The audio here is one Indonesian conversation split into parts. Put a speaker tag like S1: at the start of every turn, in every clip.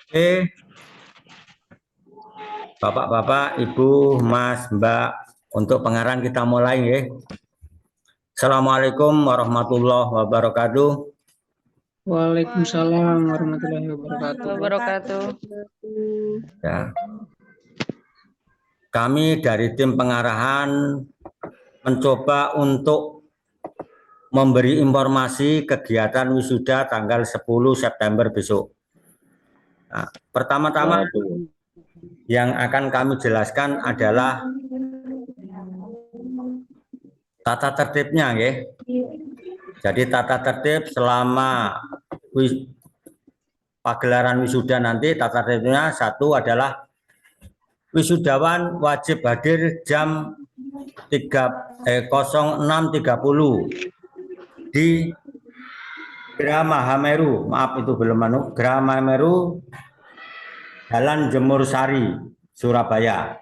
S1: Oke, Bapak-bapak, Ibu, Mas, Mbak, untuk pengarang kita mulai ya. Assalamualaikum warahmatullahi wabarakatuh.
S2: Waalaikumsalam warahmatullahi wabarakatuh.
S1: Ya. Kami dari tim pengarahan mencoba untuk memberi informasi kegiatan wisuda tanggal 10 September besok. Nah, pertama-tama yang akan kami jelaskan adalah tata tertibnya ya. Jadi tata tertib selama pagelaran wisuda nanti, tata tertibnya satu adalah wisudawan wajib hadir jam 06.30 di Gera Mahameru, maaf itu belum Gera Mahameru, Jalan Jemur Sari, Surabaya.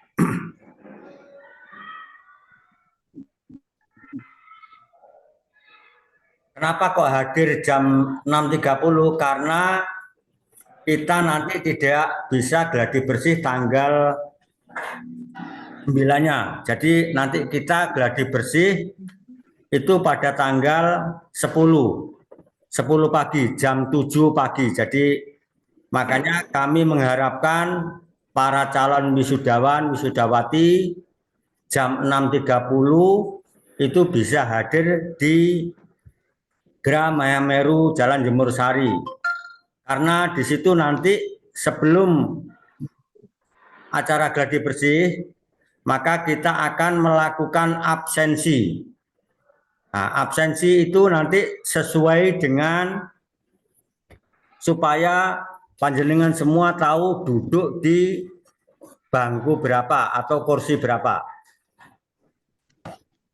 S1: Kenapa kok hadir jam 6.30? Karena kita nanti tidak bisa gladi bersih tanggal 9-nya. Jadi nanti kita gladi bersih itu pada tanggal 10 pagi, jam 7 pagi. Jadi makanya kami mengharapkan para calon wisudawan, wisudawati jam 6.30 itu bisa hadir di Gera Mahameru Jalan Jemur Sari. Karena di situ nanti sebelum acara gladi bersih, maka kita akan melakukan absensi. Nah, absensi itu nanti sesuai dengan supaya panjenengan semua tahu duduk di bangku berapa atau kursi berapa.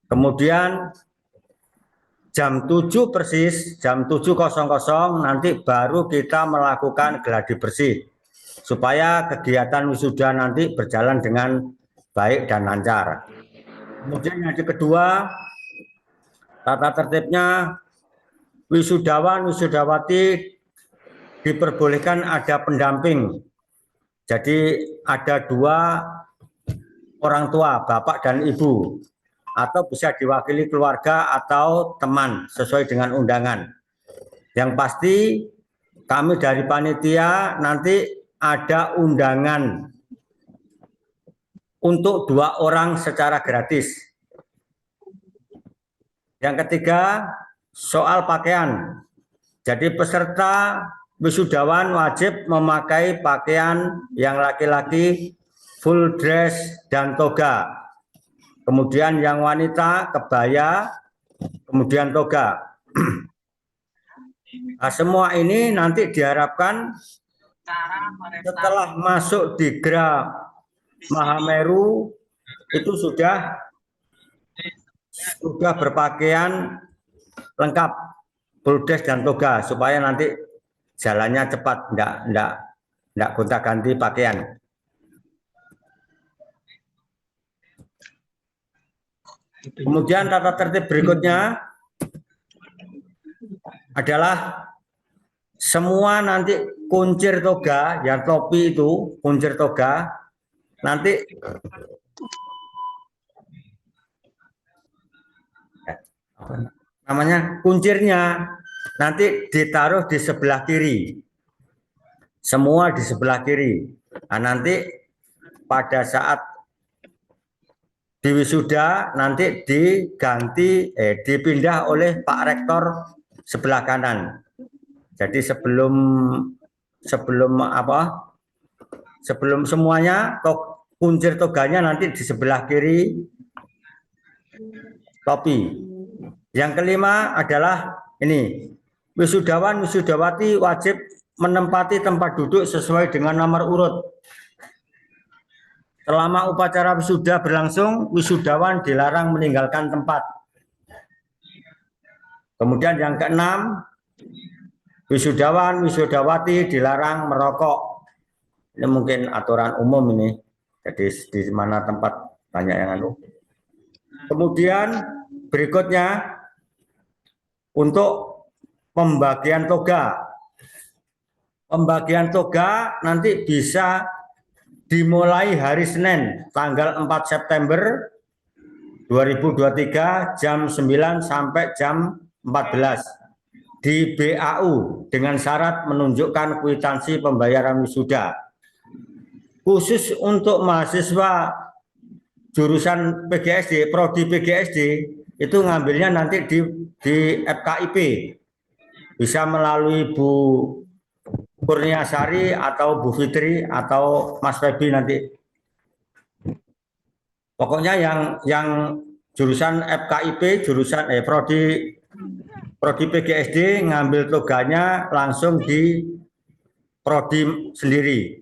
S1: Kemudian jam 7 persis, jam 7.00 nanti baru kita melakukan gladi bersih supaya kegiatan wisuda nanti berjalan dengan baik dan lancar. Kemudian yang kedua, tata tertibnya wisudawan, wisudawati diperbolehkan ada pendamping. Jadi ada 2 orang tua, bapak dan ibu, atau bisa diwakili keluarga atau teman sesuai dengan undangan. Yang pasti kami dari panitia nanti ada undangan untuk 2 orang secara gratis. Yang ketiga, soal pakaian. Jadi peserta wisudawan wajib memakai pakaian yang laki-laki full dress dan toga. Kemudian yang wanita kebaya, kemudian toga. Nah, semua ini nanti diharapkan setelah masuk di Gera Mahameru itu sudah berpakaian lengkap, full dress dan toga, supaya nanti jalannya cepat, enggak gonta-ganti pakaian. Kemudian tata tertib berikutnya adalah semua nanti kuncir toga, yang topi itu kuncir toga, nanti namanya kuncirnya nanti ditaruh di sebelah kiri, semua di sebelah kiri. Nah, nanti pada saat di wisuda nanti dipindah oleh Pak Rektor sebelah kanan. Jadi sebelum semuanya kuncir toganya nanti di sebelah kiri topi. Yang kelima adalah ini, wisudawan wisudawati wajib menempati tempat duduk sesuai dengan nomor urut. Selama upacara wisuda berlangsung, wisudawan dilarang meninggalkan tempat. Kemudian yang keenam, wisudawan, wisudawati dilarang merokok. Ini mungkin aturan umum ini. Jadi di mana tempat banyak yang anu. Kemudian berikutnya untuk pembagian toga. Pembagian toga nanti bisa dimulai hari Senin tanggal 4 September 2023 jam 9 sampai jam 14 di BAU dengan syarat menunjukkan kwitansi pembayaran wisuda. Khusus untuk mahasiswa jurusan PGSD, prodi PGSD itu ngambilnya nanti di FKIP. Bisa melalui Bu Kurniasari atau Bu Fitri atau Mas Febi nanti. Pokoknya yang jurusan FKIP, jurusan prodi PGSD ngambil toganya langsung di prodi sendiri.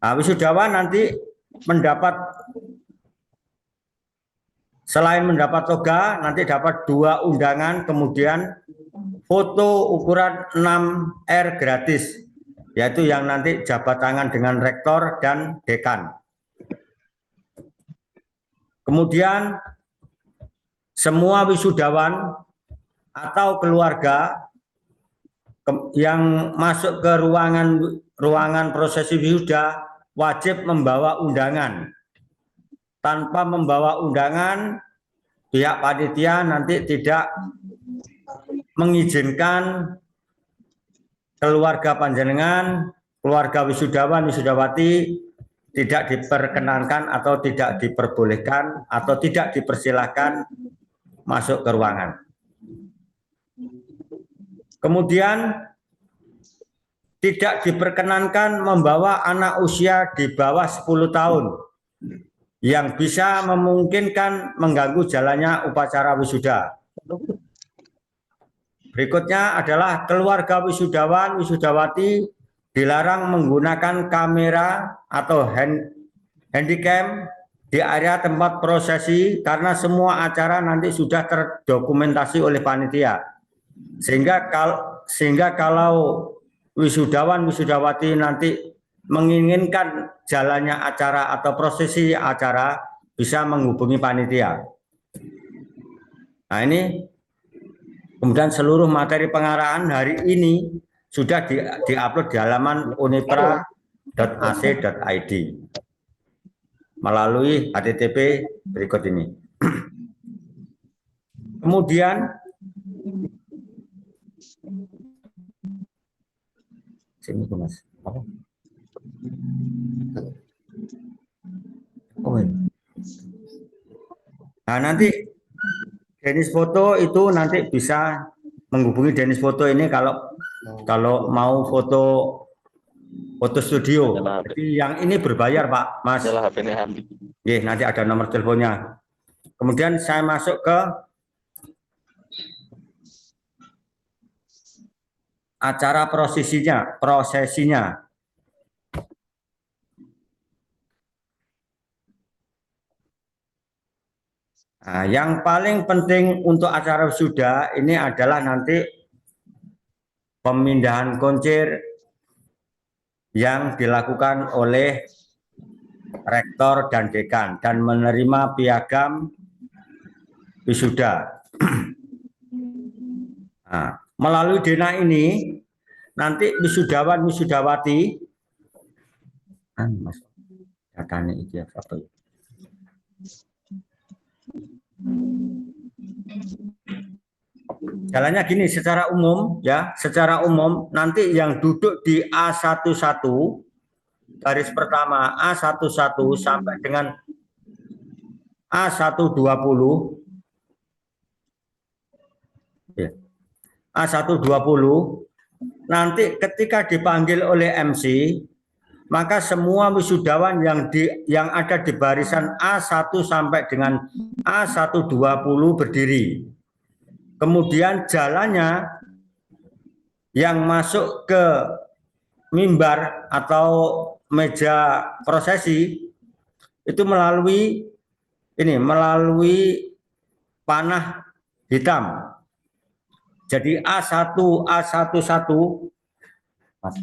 S1: Nah, wisudawan nanti selain mendapat toga, nanti dapat 2 undangan, kemudian foto ukuran 6R gratis, yaitu yang nanti jabat tangan dengan rektor dan dekan. Kemudian semua wisudawan atau keluarga yang masuk ke ruangan prosesi wisuda wajib membawa undangan. Tanpa membawa undangan, pihak panitia nanti tidak mengizinkan keluarga panjenengan, keluarga wisudawan, wisudawati tidak diperkenankan atau tidak diperbolehkan atau tidak dipersilahkan masuk ke ruangan. Kemudian tidak diperkenankan membawa anak usia di bawah 10 tahun yang bisa memungkinkan mengganggu jalannya upacara wisuda. Berikutnya adalah keluarga wisudawan, wisudawati dilarang menggunakan kamera atau handycam di area tempat prosesi karena semua acara nanti sudah terdokumentasi oleh panitia. Sehingga kalau wisudawan, wisudawati nanti menginginkan jalannya acara atau prosesi acara bisa menghubungi panitia. Nah, ini kemudian seluruh materi pengarahan hari ini sudah diupload di halaman unipra.ac.id melalui HTTP berikut ini. Kemudian sini Mas. Nah, nanti Denis Foto itu nanti bisa menghubungi Denis Foto ini kalau mau foto studio. Jadi yang ini berbayar, Pak, Mas. Nanti ada nomor teleponnya. Kemudian saya masuk ke acara prosesinya. Nah, yang paling penting untuk acara wisuda ini adalah nanti pemindahan kuncir yang dilakukan oleh rektor dan dekan dan menerima piagam wisuda. Nah, melalui Dena ini nanti wisudawan, wisudawati jalannya gini secara umum ya, secara umum nanti yang duduk di A11 garis pertama A11 sampai dengan A120 ya. A120 nanti ketika dipanggil oleh MC maka semua wisudawan yang ada di barisan A1 sampai dengan A120 berdiri. Kemudian jalannya yang masuk ke mimbar atau meja prosesi itu melalui panah hitam. Jadi A11 Mas.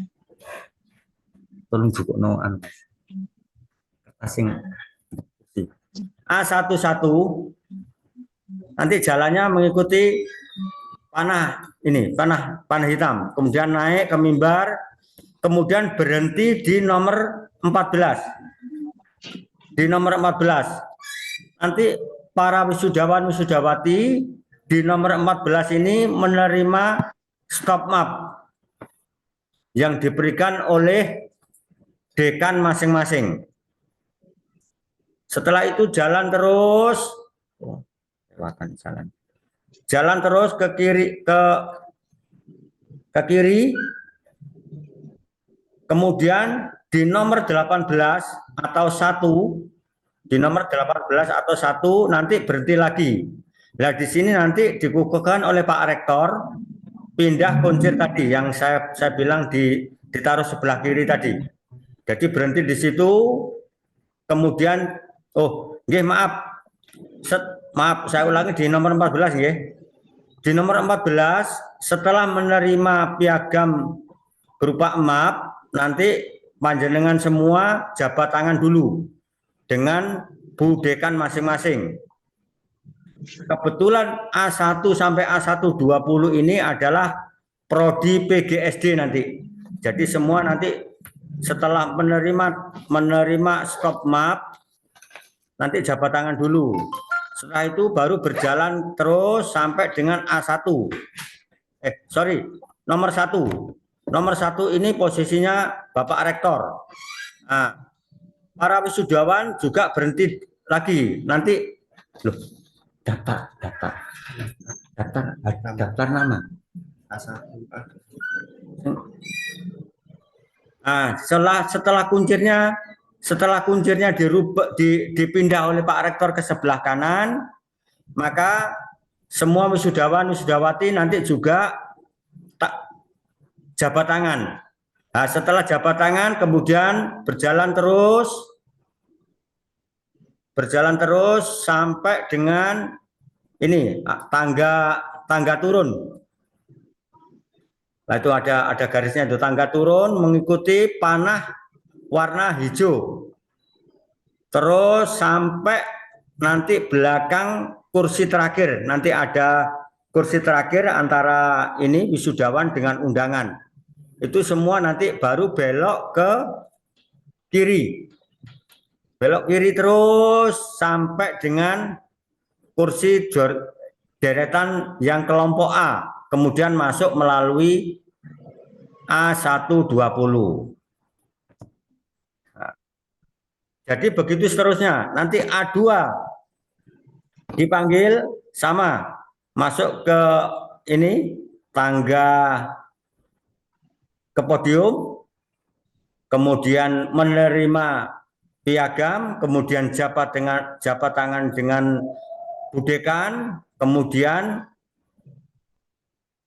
S1: Tolong juga asing A11 nanti jalannya mengikuti panah hitam, kemudian naik ke mimbar, kemudian berhenti di nomor 14. Di nomor 14. Nanti para wisudawan wisudawati di nomor 14 ini menerima stop map yang diberikan oleh dekan masing-masing. Setelah itu jalan terus, jalan terus ke kiri, kemudian di nomor 18 atau 1, di nomor 18 atau 1 nanti berhenti lagi. Nah, di sini nanti dikukuhkan oleh Pak Rektor, pindah kuncir tadi yang saya bilang ditaruh sebelah kiri tadi. Jadi berhenti di situ, kemudian maaf, saya ulangi di nomor 14 nggih. Di nomor 14 setelah menerima piagam berupa map, nanti panjenengan semua jabat tangan dulu dengan Bu Dekan masing-masing. Kebetulan A1 sampai A120 ini adalah prodi PGSD nanti. Jadi semua nanti setelah menerima stop map, nanti jabat tangan dulu. Setelah itu baru berjalan terus sampai dengan A1. Nomor 1. Nomor 1 ini posisinya Bapak Rektor. Nah, para wisudawan juga berhenti lagi. Nanti daftar nama. Nah, setelah kuncirnya dipindah oleh Pak Rektor ke sebelah kanan, maka semua wisudawan wisudawati nanti juga jabat tangan. Nah, setelah jabat tangan kemudian berjalan terus sampai dengan ini tangga turun. Nah, itu ada garisnya itu, tangga turun mengikuti panah warna hijau. Terus sampai nanti belakang kursi terakhir. Nanti ada kursi terakhir antara ini wisudawan dengan undangan. Itu semua nanti baru belok ke kiri. Belok kiri terus sampai dengan kursi deretan yang kelompok A. Kemudian masuk melalui A120. Nah, jadi begitu seterusnya. Nanti A2 dipanggil sama. Masuk ke ini tangga ke podium. Kemudian menerima piagam. Kemudian jabat tangan dengan Bu Dekan. Kemudian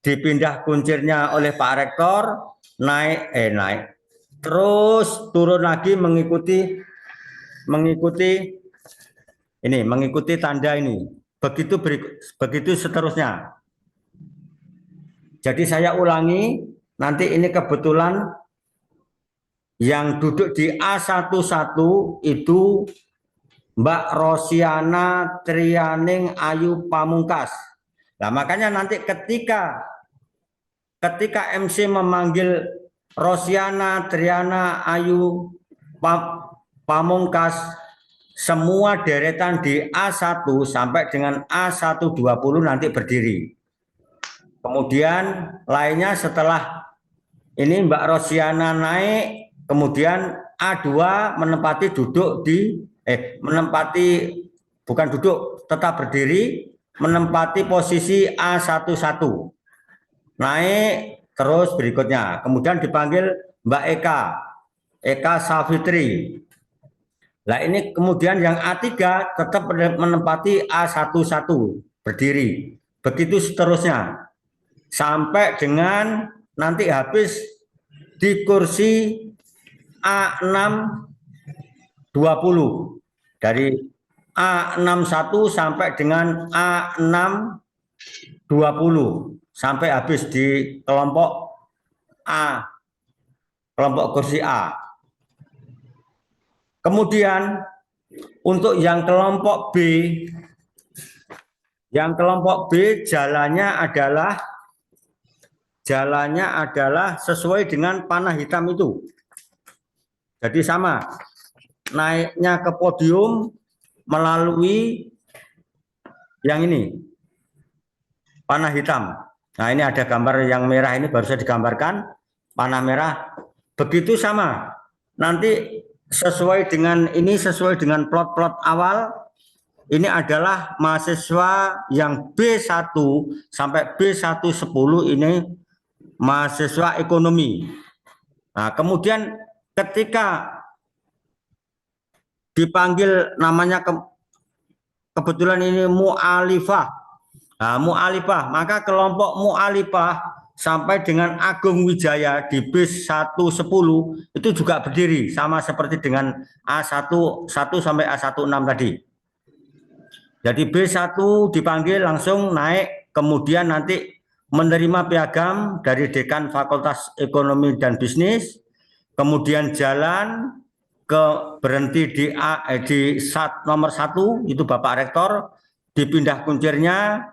S1: dipindah kuncirnya oleh Pak Rektor, naik terus turun lagi mengikuti tanda ini, begitu seterusnya. Jadi saya ulangi, nanti ini kebetulan yang duduk di A11 itu Mbak Rosiana Trianing Ayu Pamungkas. Nah, makanya nanti ketika MC memanggil Rosiana Triana Ayu Pamungkas, semua deretan di A1 sampai dengan A120 nanti berdiri. Kemudian lainnya setelah ini Mbak Rosiana naik, kemudian A2 tetap berdiri, menempati posisi A11. Naik terus berikutnya. Kemudian dipanggil Mbak Eka Safitri. Nah, ini kemudian yang A3 tetap menempati A11 berdiri. Begitu seterusnya. Sampai dengan nanti habis di kursi A620. Dari A61 sampai dengan A620. Sampai habis di kelompok A, kelompok kursi A. Kemudian untuk yang kelompok B jalannya adalah jalannya adalah sesuai dengan panah hitam itu. Jadi sama, naiknya ke podium melalui yang ini, panah hitam. Nah, ini ada gambar yang merah ini baru saja digambarkan, panah merah. Begitu sama, nanti sesuai dengan ini, sesuai dengan plot-plot awal, ini adalah mahasiswa yang B1 sampai B110 ini mahasiswa ekonomi. Nah, kemudian ketika dipanggil namanya kebetulan ini mu'alifah. Nah, mu'alifah, maka kelompok mu'alifah sampai dengan Agung Wijaya di bis 110 itu juga berdiri sama seperti dengan A11 sampai A16 tadi. Jadi B1 dipanggil langsung naik, kemudian nanti menerima piagam dari Dekan Fakultas Ekonomi dan Bisnis, kemudian jalan ke berhenti di nomor 1 itu Bapak Rektor, dipindah kuncirnya,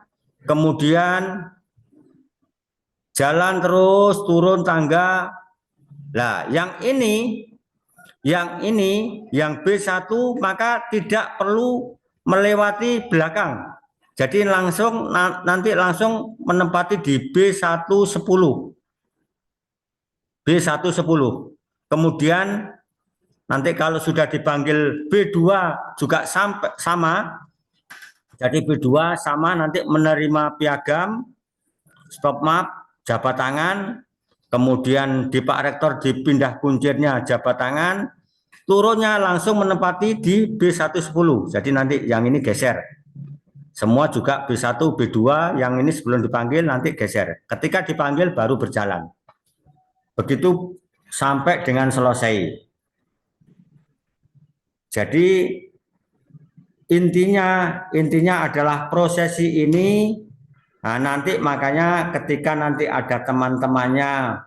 S1: kemudian jalan terus turun tangga. Nah, yang B1 maka tidak perlu melewati belakang. Jadi nanti langsung menempati di B110. B110. Kemudian nanti kalau sudah dipanggil B2 juga sama. Jadi B2 sama nanti menerima piagam, stop map, jabat tangan, kemudian di Pak Rektor dipindah kuncirnya jabat tangan, turunnya langsung menempati di B110. Jadi nanti yang ini geser. Semua juga B1, B2, yang ini sebelum dipanggil nanti geser. Ketika dipanggil baru berjalan. Begitu sampai dengan selesai. Jadi intinya adalah prosesi ini. Nah, nanti makanya ketika nanti ada teman-temannya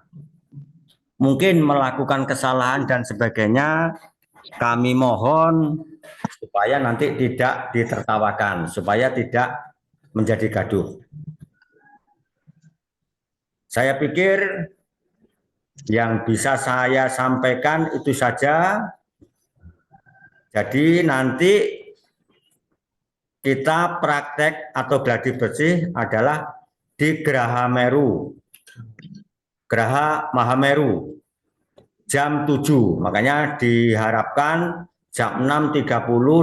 S1: mungkin melakukan kesalahan dan sebagainya, kami mohon supaya nanti tidak ditertawakan, supaya tidak menjadi gaduh. Saya pikir yang bisa saya sampaikan itu saja. Jadi nanti kita praktek atau gladi bersih adalah di Geraha Meru, Geraha Mahameru, jam 7. Makanya diharapkan jam 6.30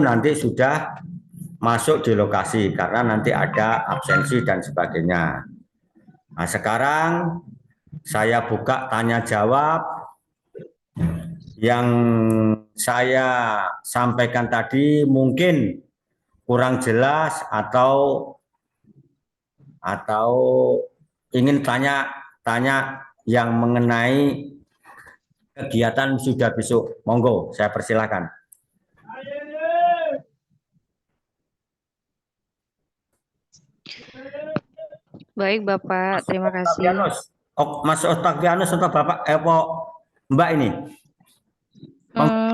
S1: nanti sudah masuk di lokasi karena nanti ada absensi dan sebagainya. Nah, sekarang saya buka tanya jawab. Yang saya sampaikan tadi mungkin kurang jelas atau ingin tanya yang mengenai kegiatan sudah besok. Monggo, saya persilakan.
S2: Baik Bapak, terima kasih.
S1: Mas Octavianus atau Bapak Mbak ini?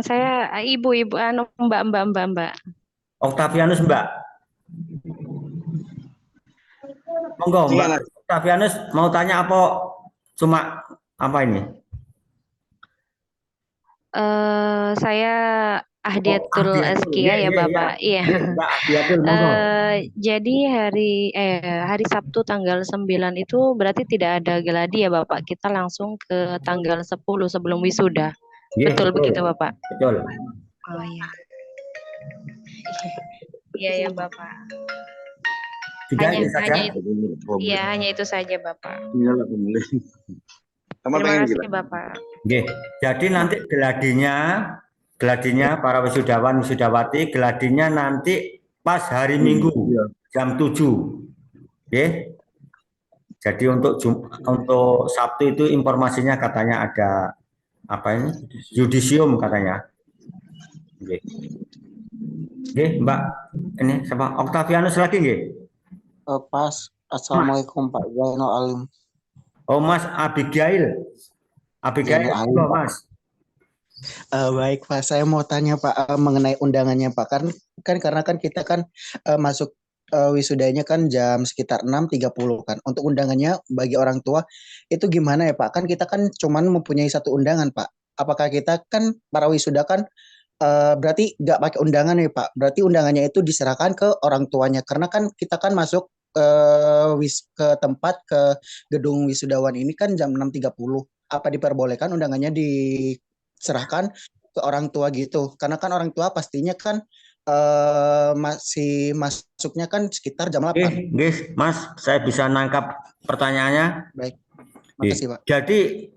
S2: Saya ibu Mbak.
S1: Octavianus Mbak. Monggo Mbak Octavianus mau tanya apa? Cuma apa ini?
S2: Saya Ahdiatul Azkia ya Bapak. Iya. Jadi hari Sabtu tanggal 9 itu berarti tidak ada geladi ya Bapak. Kita langsung ke tanggal 10 sebelum wisuda. Betul begitu Bapak?
S1: Betul.
S2: Oh iya. Iya ya Bapak. Hanya itu saja Bapak. Terima kasih Bapak.
S1: Jadi nanti geladinya para wisudawan wisudawati, geladinya nanti pas hari Minggu jam 7. Jadi untuk Sabtu itu informasinya katanya ada apa ini? Yudisium katanya. Mbak, ini siapa? Octavianus lagi nggih?
S3: Pas. Assalamualaikum Pak Zainal Alim.
S1: Oh Mas Abigail, Mas.
S3: Baik Pak, saya mau tanya Pak mengenai undangannya Pak. Karena kita kan masuk wisudanya kan jam sekitar 6.30 kan. Untuk undangannya bagi orang tua itu gimana ya Pak? Kan kita kan cuman mempunyai satu undangan Pak. Apakah kita kan para wisuda kan berarti nggak pakai undangan ya Pak? Berarti undangannya itu diserahkan ke orang tuanya karena kan kita kan masuk ke tempat ke gedung wisudawan ini kan jam 6.30. Apa diperbolehkan undangannya diserahkan ke orang tua gitu? Karena kan orang tua pastinya kan masih masuknya kan sekitar jam 8.
S1: Mas, saya bisa nangkap pertanyaannya.
S3: Baik, makasih Pak.
S1: Jadi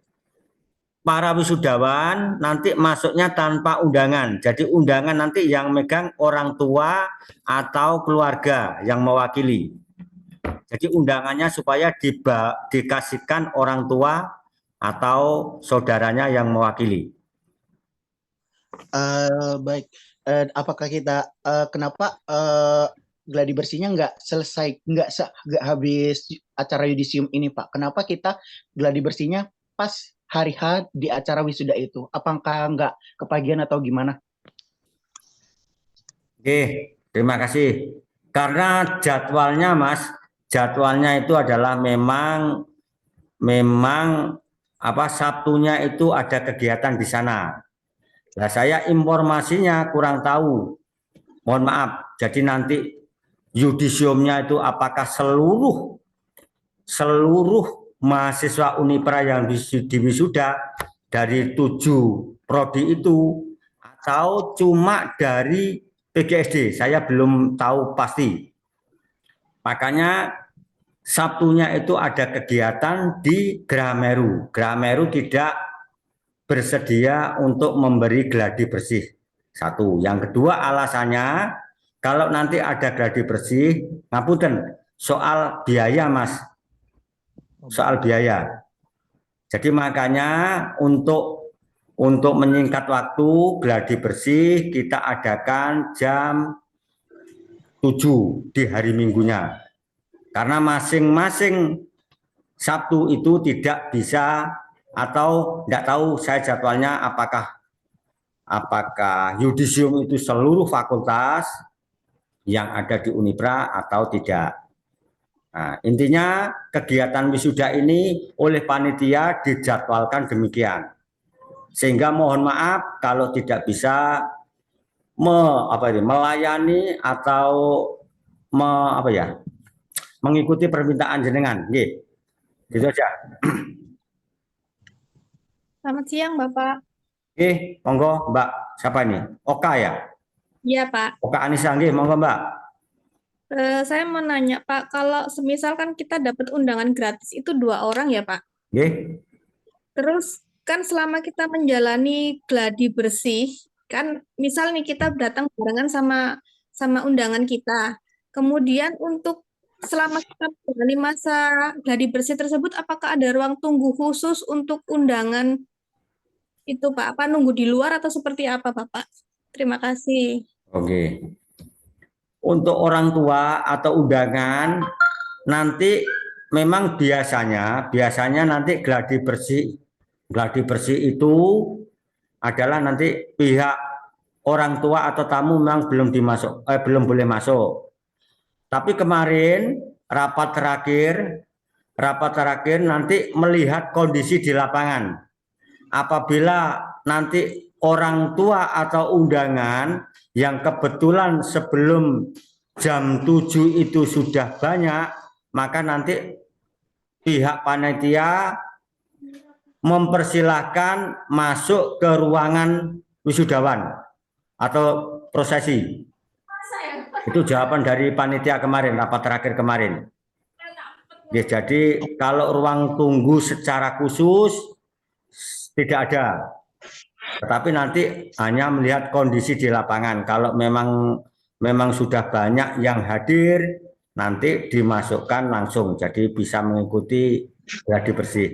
S1: para wisudawan nanti masuknya tanpa undangan. Jadi undangan nanti yang megang orang tua atau keluarga yang mewakili. Jadi undangannya supaya dikasihkan orang tua atau saudaranya yang mewakili.
S3: Baik, apakah kita kenapa gladi bersihnya nggak selesai, nggak habis acara yudisium ini Pak? Kenapa kita gladi bersihnya pas hari H di acara wisuda itu? Apakah nggak kepagian atau gimana?
S1: Oke, terima kasih. Karena jadwalnya Mas, jadwalnya itu adalah memang Sabtunya itu ada kegiatan di sana. Nah, saya informasinya kurang tahu. Mohon maaf. Jadi nanti yudisiumnya itu apakah seluruh mahasiswa Unipra yang diwisuda dari 7 prodi itu atau cuma dari PGSD, saya belum tahu pasti. Makanya Sabtunya itu ada kegiatan di Grameru. Grameru tidak bersedia untuk memberi gladi bersih. Satu. Yang kedua alasannya, kalau nanti ada gladi bersih, ngapunten, soal biaya Mas. Soal biaya. Jadi makanya untuk menyingkat waktu gladi bersih kita adakan jam 7 di hari Minggunya. Karena masing-masing Sabtu itu tidak bisa atau tidak tahu saya jadwalnya apakah yudisium itu seluruh fakultas yang ada di Unipra atau tidak. Nah, intinya kegiatan wisuda ini oleh panitia dijadwalkan demikian. Sehingga mohon maaf kalau tidak bisa melayani atau mengikuti permintaan jenengan. Gitu aja.
S4: Selamat siang, Bapak.
S1: Monggo Mbak. Siapa ini? Oka ya?
S4: Iya, Pak.
S1: Oka Anissa, monggo Mbak.
S4: Saya mau nanya, Pak, kalau semisal kan kita dapat undangan gratis itu 2 orang ya, Pak? Terus kan selama kita menjalani gladi bersih, kan misal nih kita datang barengan sama undangan kita. Kemudian untuk selama kita menjalani masa gladi bersih tersebut, apakah ada ruang tunggu khusus untuk undangan itu, Pak? Apa nunggu di luar atau seperti apa, Bapak? Terima kasih.
S1: Oke. Untuk orang tua atau undangan nanti memang biasanya nanti gladi bersih itu adalah nanti pihak orang tua atau tamu memang belum boleh masuk. Tapi kemarin rapat terakhir nanti melihat kondisi di lapangan. Apabila nanti orang tua atau undangan yang kebetulan sebelum jam 7 itu sudah banyak, maka nanti pihak panitia mempersilahkan masuk ke ruangan wisudawan atau prosesi. Itu jawaban dari panitia kemarin, rapat terakhir kemarin. Jadi kalau ruang tunggu secara khusus tidak ada. Tetapi nanti hanya melihat kondisi di lapangan. Kalau memang sudah banyak yang hadir, nanti dimasukkan langsung. Jadi bisa mengikuti gladi bersih.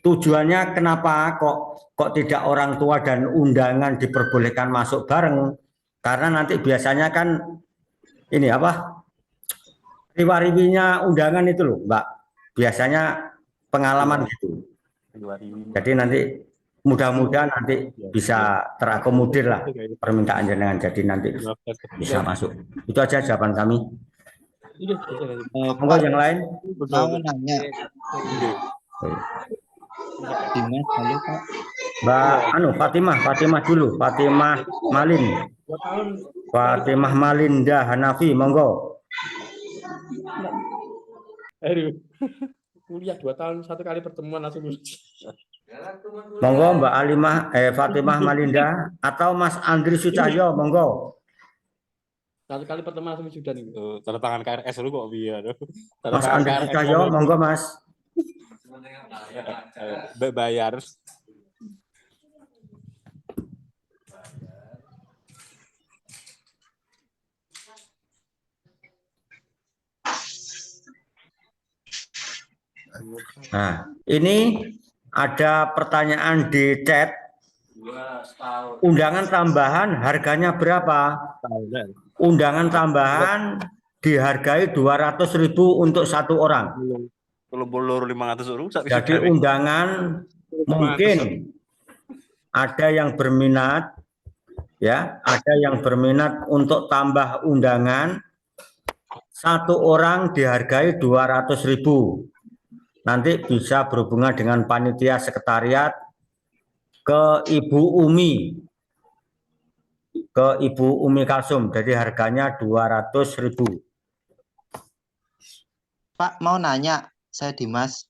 S1: Tujuannya kenapa kok tidak orang tua dan undangan diperbolehkan masuk bareng? Karena nanti biasanya kan riwa-riwinya undangan itu loh, Mbak. Biasanya pengalaman gitu. Jadi nanti mudah-mudahan nanti bisa terakomodir lah permintaan jenengan, jadi nanti bisa masuk. Itu aja jawaban kami. Monggo yang lain.
S3: Mau nanya, Dimas, halo Pak.
S1: Mbak Fatimah dulu, Fatimah Malinda Hanafi, monggo.
S5: Aduh, kuliah 2 tahun 1 kali pertemuan langsung lulus.
S1: Monggo Mbak Fatimah Malinda atau Mas Andri Sucahyo, monggo.
S5: 1 kali pertemuan langsung sudah nih. Tanda tangan KRS dulu kok biar.
S1: Mas Andri Sucahyo, monggo Mas.
S5: Bayar.
S1: Nah, ini ada pertanyaan di chat. Undangan tambahan harganya berapa? Undangan tambahan dihargai 200.000 untuk 1 orang. Jadi undangan mungkin ada yang berminat, ya, ada yang berminat untuk tambah undangan. 1 orang dihargai 200.000. Nanti bisa berhubungan dengan panitia sekretariat ke Ibu Umi Kalsum. Jadi harganya 200.000.
S3: Pak, mau nanya, saya Dimas.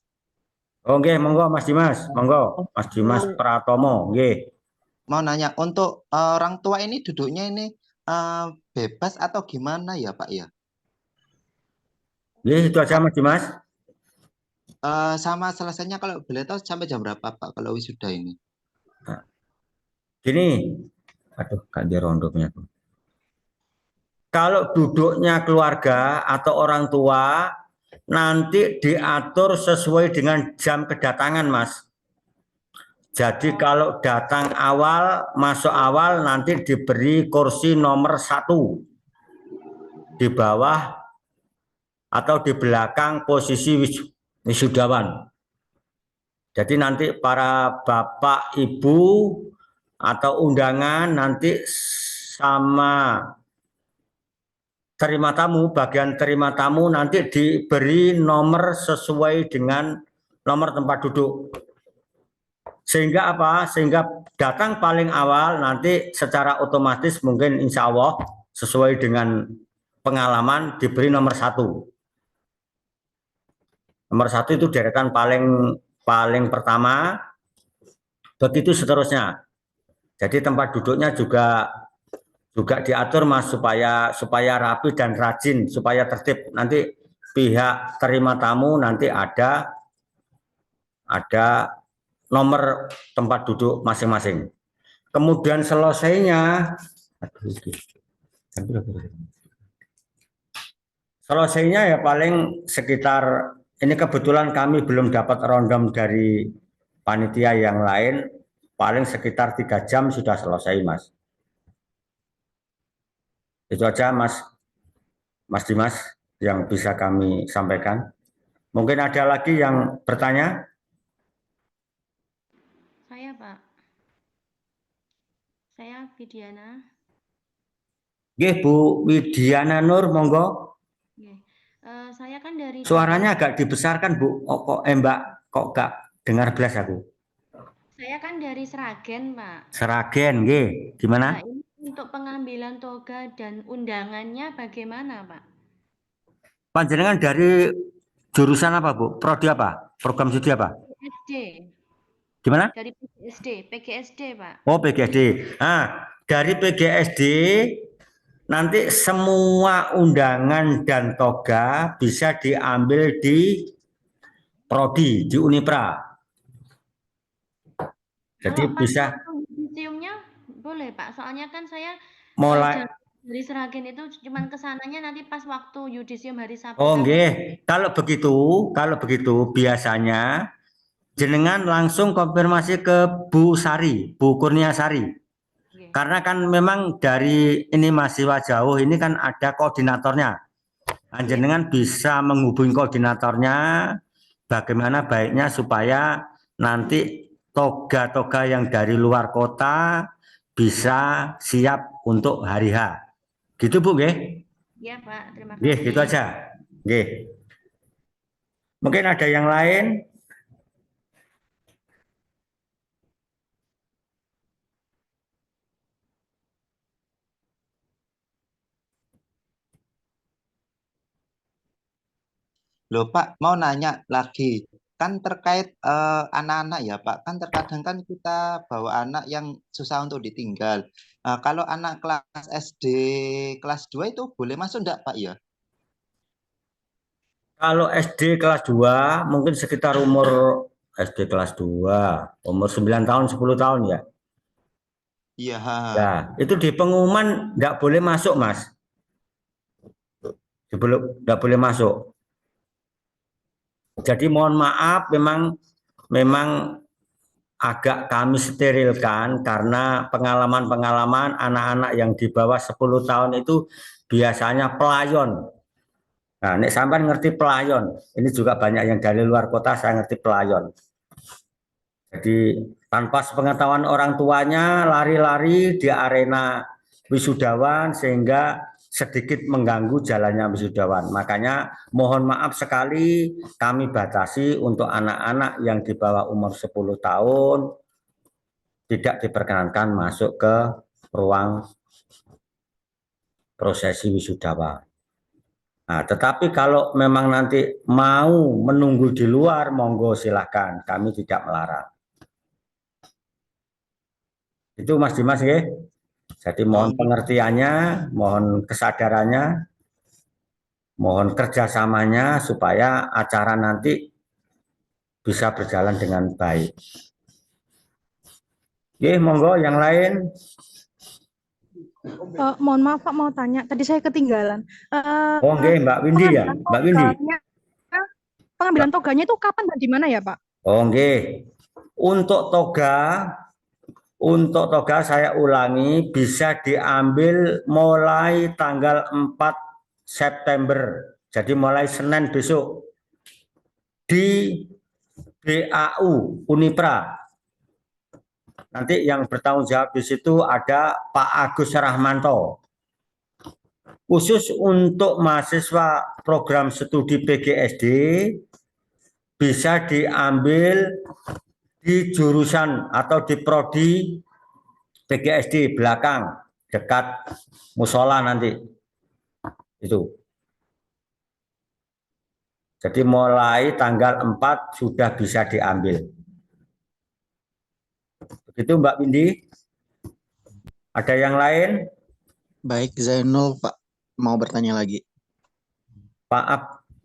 S1: Oke, monggo Mas Dimas, monggo Mas Dimas Pratomo, nggih.
S3: Mau nanya, untuk orang tua ini duduknya ini bebas atau gimana ya Pak ya?
S1: Nggih, itu aja Mas Dimas.
S3: Sama selesainya kalau boleh tahu sampai jam berapa Pak kalau wisuda ini?
S1: Nah, gini, aduh, kan dia rondoknya. Kalau duduknya keluarga atau orang tua, nanti diatur sesuai dengan jam kedatangan, Mas. Jadi kalau datang awal, masuk awal, nanti diberi kursi nomor 1 di bawah atau di belakang posisi wisudawan. Jadi nanti para bapak, ibu, atau undangan nanti sama terima tamu, bagian terima tamu nanti diberi nomor sesuai dengan nomor tempat duduk. Sehingga apa? Sehingga datang paling awal nanti secara otomatis mungkin insya Allah sesuai dengan pengalaman diberi nomor 1. Nomor 1 itu deretan paling pertama, begitu seterusnya. Jadi tempat duduknya juga diatur Mas supaya rapi dan rajin, supaya tertib. Nanti pihak terima tamu nanti ada nomor tempat duduk masing-masing. Kemudian selesainya ya paling sekitar, ini kebetulan kami belum dapat rondom dari panitia yang lain, paling sekitar 3 jam sudah selesai, Mas. Itu aja Mas Dimas yang bisa kami sampaikan. Mungkin ada lagi yang bertanya?
S2: Saya Pak. Saya Widiana.
S1: Nggih, Bu Widiana Nur, monggo.
S2: Saya kan dari
S1: Suaranya agak dibesarkan, Bu. Mbak, kok gak dengar belas aku?
S2: Saya kan dari Sragen, Pak.
S1: Sragen, nggih. Gimana?
S2: Nah, ini untuk pengambilan toga dan undangannya bagaimana, Pak?
S1: Panjenengan dari jurusan apa, Bu? Prodi apa? Program studi apa?
S2: PGSD.
S1: Gimana?
S2: Dari PGSD, Pak.
S1: Oh, PGSD. Nah, dari PGSD nanti semua undangan dan toga bisa diambil di prodi, di Unipra. Jadi bisa.
S2: Yudisiumnya boleh Pak, soalnya kan saya
S1: Mulai
S2: dari Sragen itu cuman kesananya nanti pas waktu yudisium hari Sabtu.
S1: Oh nggih, kalau begitu biasanya jenengan langsung konfirmasi ke Bu Kurnia Sari. Okay. Karena kan memang dari ini mahasiswa jauh ini kan ada koordinatornya. Jenengan bisa menghubungi koordinatornya bagaimana baiknya supaya nanti toga-toga yang dari luar kota bisa siap untuk hari H. Gitu Bu, nggih?
S2: Iya Pak, terima kasih.
S1: Nggih, gitu aja. Nggih. Mungkin ada yang lain?
S6: Loh Pak, mau nanya lagi. Kan terkait anak-anak ya Pak, kan terkadang kan kita bawa anak yang susah untuk ditinggal. Kalau anak kelas SD kelas 2 itu boleh masuk enggak Pak ya?
S1: Kalau SD kelas 2 mungkin sekitar umur SD kelas 2, umur 9 tahun, 10 tahun ya.
S6: Iya.
S1: Ya, itu di pengumuman nggak boleh masuk, Mas. Nggak boleh masuk. Jadi mohon maaf, memang agak kami sterilkan karena pengalaman-pengalaman anak-anak yang di bawah 10 tahun itu biasanya pelayon. Nah, nek sampean ngerti pelayon, ini juga banyak yang dari luar kota saya ngerti pelayon. Jadi tanpa sepengetahuan orang tuanya lari-lari di arena wisudawan sehingga sedikit mengganggu jalannya wisudawan. Makanya mohon maaf sekali kami batasi untuk anak-anak yang di bawah umur 10 tahun tidak diperkenankan masuk ke ruang prosesi wisudawan. Nah, tetapi kalau memang nanti mau menunggu di luar, monggo silahkan, kami tidak melarang. Itu Mas Dimas ya. Jadi mohon pengertiannya, mohon kesadarannya, mohon kerjasamanya supaya acara nanti bisa berjalan dengan baik. Oke, monggo yang lain.
S7: Mohon maaf Pak, mau tanya. Tadi saya ketinggalan.
S1: Oke, Mbak Windy ya, Mbak Windy.
S7: Pengambilan toganya itu kapan dan di mana ya Pak?
S1: Oke, untuk toga saya ulangi bisa diambil mulai tanggal 4 September. Jadi mulai Senin besok di BAU Unipra. Nanti yang bertanggung jawab di situ ada Pak Agus Rahmanto. Khusus untuk mahasiswa program studi PGSD bisa diambil di jurusan atau di prodi PGSD belakang dekat musola nanti itu. Jadi mulai tanggal 4 sudah bisa diambil. Begitu Mbak Windy. Ada yang lain?
S3: Baik, Zainul Pak mau bertanya lagi.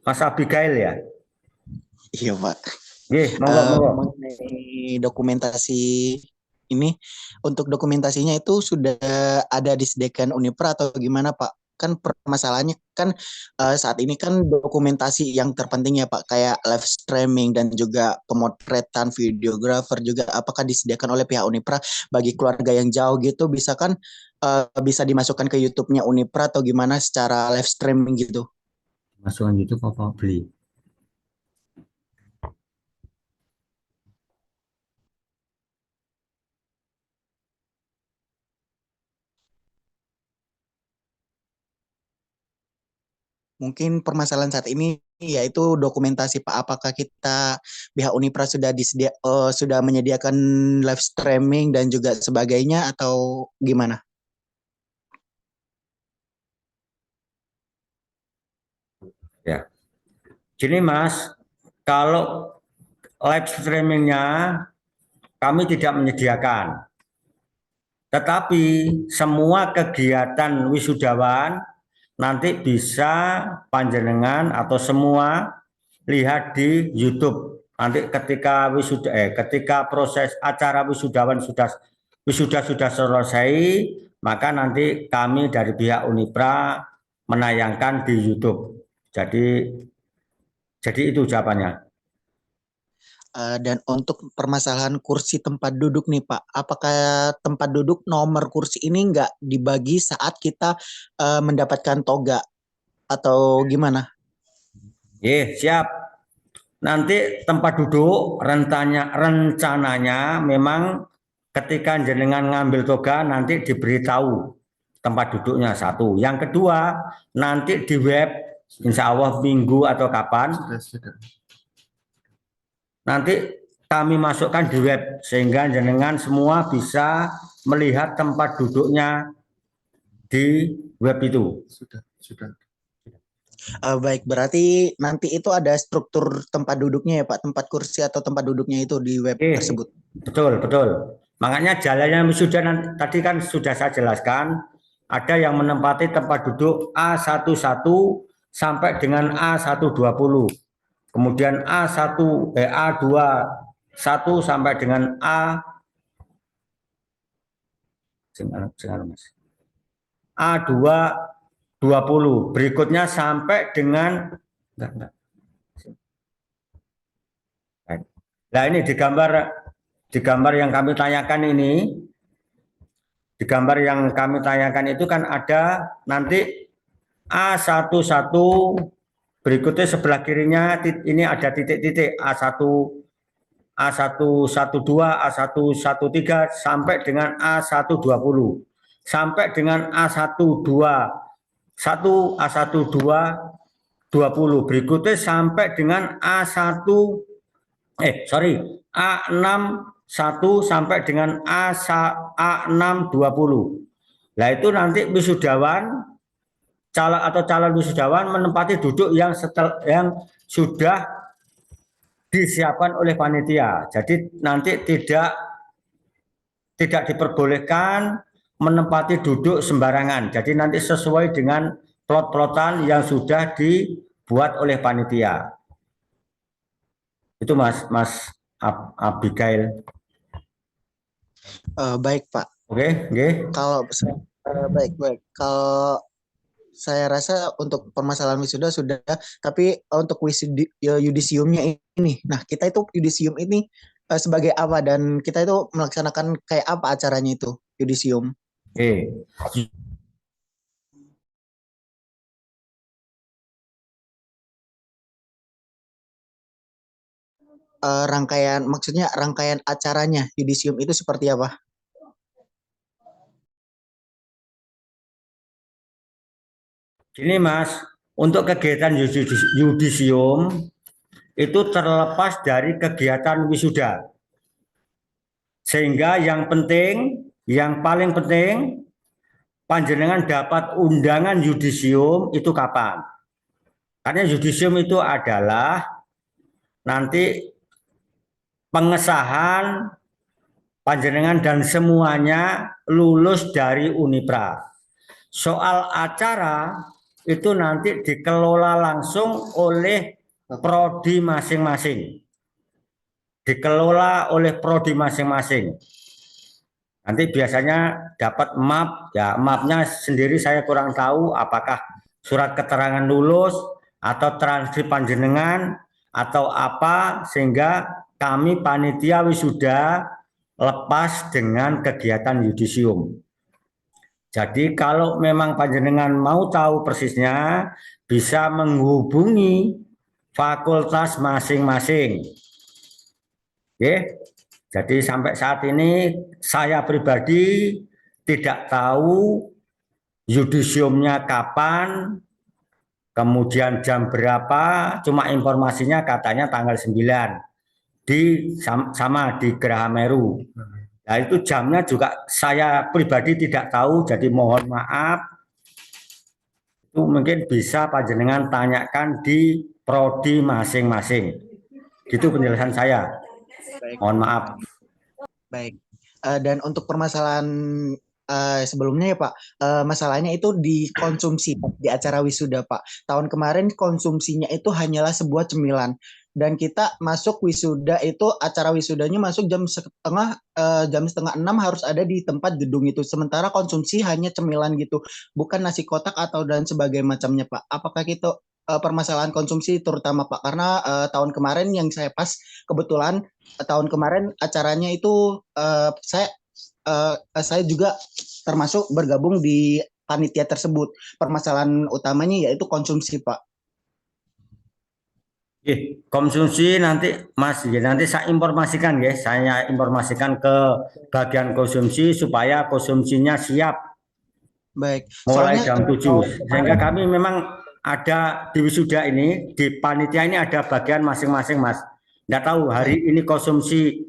S1: Mas Abigail ya?
S3: Iya Pak.
S1: Monggo.
S3: Mengenai dokumentasi ini, untuk dokumentasinya itu sudah ada disediakan Unipra atau gimana Pak? Kan permasalahannya kan saat ini kan dokumentasi yang terpenting ya Pak, kayak live streaming dan juga pemotretan videografer juga, apakah disediakan oleh pihak Unipra bagi keluarga yang jauh gitu, bisa kan bisa dimasukkan ke YouTube-nya Unipra atau gimana secara live streaming gitu?
S1: Masukan YouTube apa beli?
S3: Mungkin permasalahan saat ini yaitu dokumentasi Pak. Apakah kita pihak Unipra sudah menyediakan live streaming dan juga sebagainya atau gimana?
S1: Ya. Gini Mas, kalau live streamingnya kami tidak menyediakan. Tetapi semua kegiatan wisudawan nanti bisa panjenengan atau semua lihat di YouTube. Nanti ketika proses acara wisudawan sudah selesai, maka nanti kami dari pihak Unipra menayangkan di YouTube. Jadi itu jawabannya.
S3: Dan untuk permasalahan kursi tempat duduk nih Pak, apakah tempat duduk nomor kursi ini nggak dibagi saat kita mendapatkan toga atau gimana?
S1: Siap. Nanti tempat duduk rencananya memang ketika jenengan ngambil toga nanti diberitahu tempat duduknya satu. Yang kedua, nanti di web Insya Allah minggu atau kapan. Nanti kami masukkan di web sehingga jenengan semua bisa melihat tempat duduknya di web itu.
S3: Sudah. Baik, berarti nanti itu ada struktur tempat duduknya ya Pak, tempat kursi atau tempat duduknya itu di web tersebut.
S1: Betul. Makanya jalannya wisuda tadi kan sudah saya jelaskan, ada yang menempati tempat duduk A11 sampai dengan A120. Kemudian A21 sampai dengan A220. Berikutnya sampai dengan Nah, ini di gambar yang kami tanyakan ini, di gambar yang kami tanyakan itu kan ada nanti A11, berikutnya sebelah kirinya ini ada titik-titik A1, A112, A113 sampai dengan A120. Sampai dengan A121, A1220. Berikutnya sampai dengan A61 sampai dengan A620. Nah, itu nanti wisudawan calon wisudawan menempati duduk yang sudah disiapkan oleh panitia. Jadi nanti tidak diperbolehkan menempati duduk sembarangan. Jadi nanti sesuai dengan plot-plotan yang sudah dibuat oleh panitia. Itu Mas Abigail.
S3: Baik Pak.
S1: Oke.
S3: Kalau baik. Kalau saya rasa untuk permasalahan wisuda sudah, tapi untuk yudisiumnya ini, nah kita itu yudisium ini sebagai apa dan kita itu melaksanakan kayak apa acaranya itu yudisium? Maksudnya rangkaian acaranya yudisium itu seperti apa?
S1: Gini Mas, untuk kegiatan yudisium itu terlepas dari kegiatan wisuda. Sehingga yang paling penting, panjenengan dapat undangan yudisium itu kapan? Karena yudisium itu adalah nanti pengesahan panjenengan dan semuanya lulus dari Unipra. Soal acara itu nanti dikelola langsung oleh prodi masing-masing. Nanti biasanya dapat map, ya mapnya sendiri saya kurang tahu apakah surat keterangan lulus atau transkrip panjenengan atau apa, sehingga kami panitia wisuda lepas dengan kegiatan yudisium. Jadi kalau memang panjenengan mau tahu persisnya, bisa menghubungi fakultas masing-masing. Oke. Jadi sampai saat ini saya pribadi tidak tahu yudisiumnya kapan, kemudian jam berapa, cuma informasinya katanya tanggal 9 di Geraha Meru. Nah, itu jamnya juga saya pribadi tidak tahu, jadi mohon maaf. Itu mungkin bisa panjenengan tanyakan di prodi masing-masing. Gitu penjelasan saya.
S3: Baik.
S1: Mohon maaf.
S3: Baik. Dan untuk permasalahan sebelumnya ya Pak, masalahnya itu di konsumsi di acara wisuda Pak. Tahun kemarin konsumsinya itu hanyalah sebuah cemilan. Dan kita masuk wisuda itu, acara wisudanya masuk jam setengah 6 harus ada di tempat gedung itu. Sementara konsumsi hanya cemilan gitu, bukan nasi kotak atau dan sebagainya macamnya Pak. Apakah itu permasalahan konsumsi terutama Pak? Karena tahun kemarin yang saya pas, kebetulan tahun kemarin acaranya itu saya juga termasuk bergabung di panitia tersebut. Permasalahan utamanya yaitu konsumsi Pak.
S1: Konsumsi nanti Mas, nanti saya informasikan ya, saya informasikan ke bagian konsumsi supaya konsumsinya siap.
S3: Baik.
S1: Mulai jam 7, sehingga kami memang ada di wisuda ini, di panitia ini ada bagian masing-masing, Mas. Nggak tahu hari ini konsumsi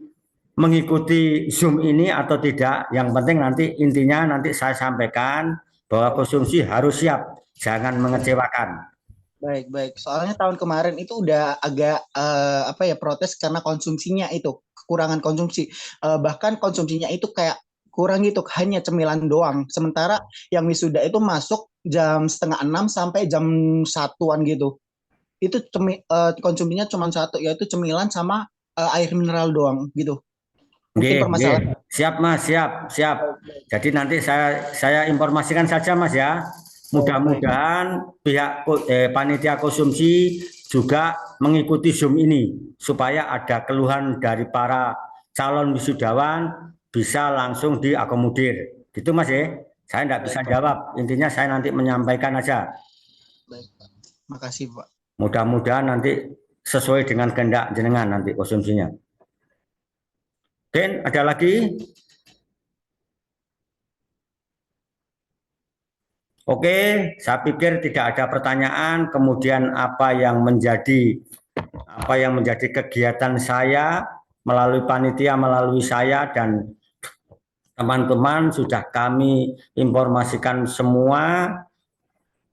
S1: mengikuti Zoom ini atau tidak. Yang penting nanti intinya nanti saya sampaikan bahwa konsumsi harus siap, jangan mengecewakan.
S3: Baik. Soalnya tahun kemarin itu udah agak protes karena konsumsinya itu kekurangan konsumsi. Bahkan konsumsinya itu kayak kurang gitu, hanya cemilan doang. Sementara yang wisuda itu masuk jam 5:30 sampai jam 1-an gitu. Itu konsumsinya cuma satu, yaitu cemilan sama air mineral doang gitu. Mungkin permasalahan.
S1: Siap Mas, siap. Jadi nanti saya informasikan saja Mas ya. Mudah-mudahan pihak panitia konsumsi juga mengikuti Zoom ini supaya ada keluhan dari para calon wisudawan bisa langsung diakomodir. Gitu Mas ya. Saya tidak bisa jawab. Intinya saya nanti menyampaikan aja.
S3: Baik, Pak. Makasih, Pak.
S1: Mudah-mudahan nanti sesuai dengan kehendak jenengan nanti konsumsinya. Dan ada lagi? Oke, saya pikir tidak ada pertanyaan. Kemudian apa yang menjadi kegiatan saya melalui panitia, melalui saya dan teman-teman sudah kami informasikan semua.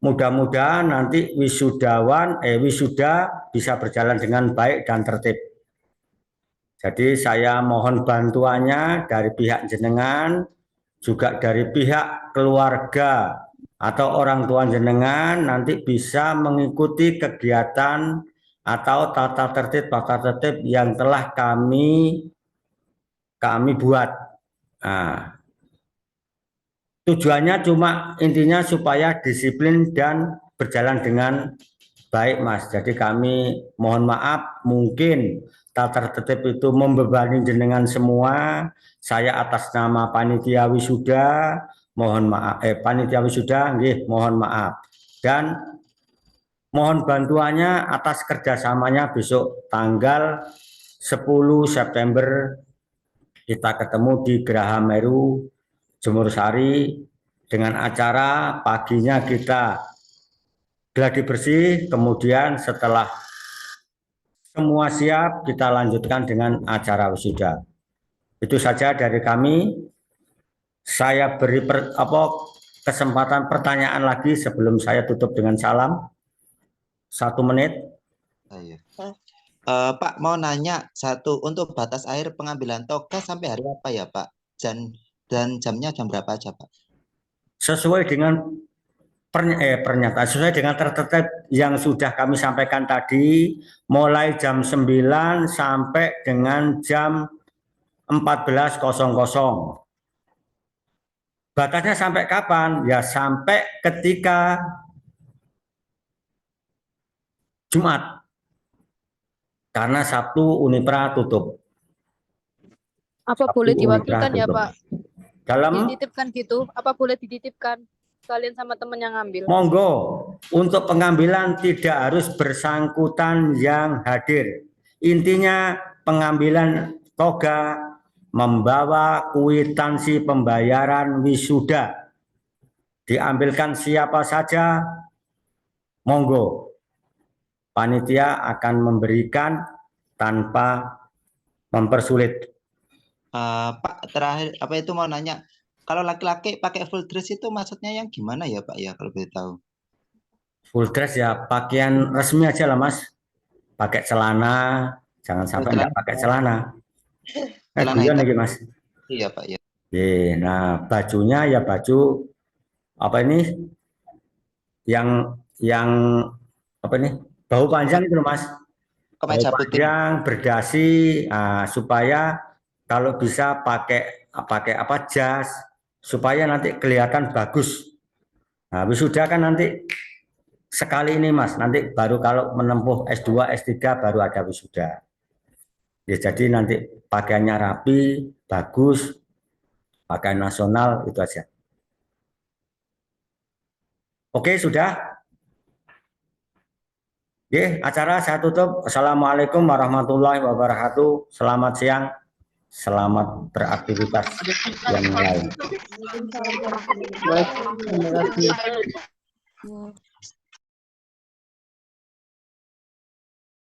S1: Mudah-mudahan nanti wisuda bisa berjalan dengan baik dan tertib. Jadi saya mohon bantuannya dari pihak jenengan, juga dari pihak keluarga atau orang tua jenengan nanti bisa mengikuti kegiatan atau tata tertib yang telah kami buat. Nah, tujuannya cuma intinya supaya disiplin dan berjalan dengan baik Mas. Jadi kami mohon maaf mungkin tata tertib itu membebani jenengan semua. Saya atas nama panitia wisuda mohon maaf, panitia wisuda mohon maaf dan mohon bantuannya atas kerjasamanya besok tanggal 10 September kita ketemu di Geraha Meru Jemur Sari dengan acara paginya kita gladi bersih, kemudian setelah semua siap kita lanjutkan dengan acara wisuda. Itu saja dari kami. Saya beri kesempatan pertanyaan lagi sebelum saya tutup dengan salam. 1 menit.
S6: Pak mau nanya satu, untuk batas air pengambilan toga sampai hari apa ya Pak? Dan jamnya jam berapa aja Pak?
S1: Sesuai dengan pernyataan, sesuai dengan tertib yang sudah kami sampaikan tadi, mulai jam 9 sampai dengan jam 14.00. Batasnya sampai kapan? Ya sampai ketika Jumat. Karena Sabtu Unipra tutup.
S8: Apa
S1: Sabtu
S8: boleh
S1: Unipra
S8: diwakilkan ya
S1: tutup.
S8: Pak?
S1: Dalam
S8: Dititipkan gitu, apa boleh dititipkan sekalian sama teman yang ngambil?
S1: monggo, untuk pengambilan tidak harus bersangkutan yang hadir. Intinya pengambilan toga membawa kwitansi pembayaran wisuda. Diambilkan siapa saja, monggo. Panitia akan memberikan tanpa mempersulit.
S6: Pak, terakhir apa itu mau nanya, kalau laki-laki pakai full dress itu maksudnya yang gimana ya Pak ya kalau boleh tahu?
S1: Full dress ya pakaian resmi aja lah Mas. Pakai celana, jangan sampai enggak pakai celana.
S6: Celana hitam.
S1: Nih, Mas.
S6: Iya Pak ya.
S1: Nah bajunya ya baju apa ini? Yang apa ini? Bau panjang itu Mas.
S6: Kemeja putih.
S1: Panjang berdasi supaya kalau bisa pakai jas supaya nanti kelihatan bagus. Nah, wisuda kan nanti sekali ini Mas, nanti baru kalau menempuh S2, S3 baru ada wisuda. Ya, jadi nanti pakaiannya rapi, bagus, pakaian nasional itu aja. Oke, sudah. Oke, acara saya tutup. Assalamualaikum warahmatullahi wabarakatuh. Selamat siang. Selamat beraktivitas yang lain.
S3: Baik, terima kasih.